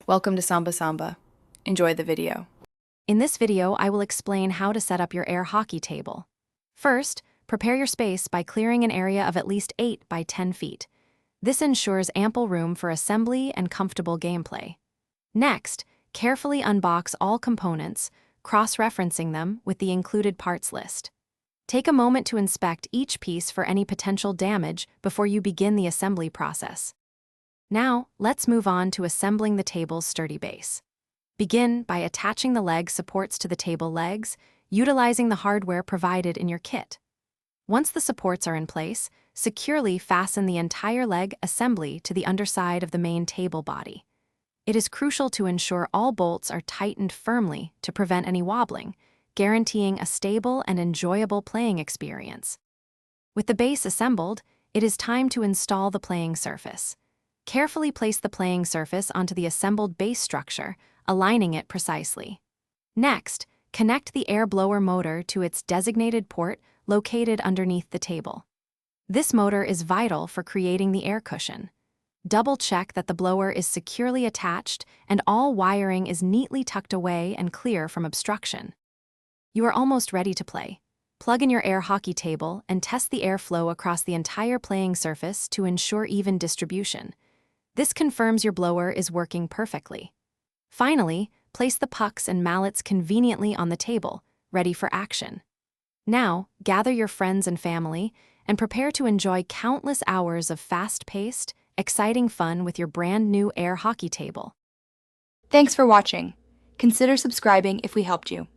Welcome to Samba Samba. Enjoy the video. In this video, I will explain how to set up your air hockey table. First, prepare your space by clearing an area of at least 8 by 10 feet. This ensures ample room for assembly and comfortable gameplay. Next, carefully unbox all components, cross-referencing them with the included parts list. Take a moment to inspect each piece for any potential damage before you begin the assembly process. Now, let's move on to assembling the table's sturdy base. Begin by attaching the leg supports to the table legs, utilizing the hardware provided in your kit. Once the supports are in place, securely fasten the entire leg assembly to the underside of the main table body. It is crucial to ensure all bolts are tightened firmly to prevent any wobbling, guaranteeing a stable and enjoyable playing experience. With the base assembled, it is time to install the playing surface. Carefully place the playing surface onto the assembled base structure, aligning it precisely. Next, connect the air blower motor to its designated port located underneath the table. This motor is vital for creating the air cushion. Double-check that the blower is securely attached and all wiring is neatly tucked away and clear from obstruction. You are almost ready to play. Plug in your air hockey table and test the airflow across the entire playing surface to ensure even distribution. This confirms your blower is working perfectly. Finally, place the pucks and mallets conveniently on the table, ready for action. Now, gather your friends and family and prepare to enjoy countless hours of fast-paced, exciting fun with your brand new air hockey table. Thanks for watching. Consider subscribing if we helped you.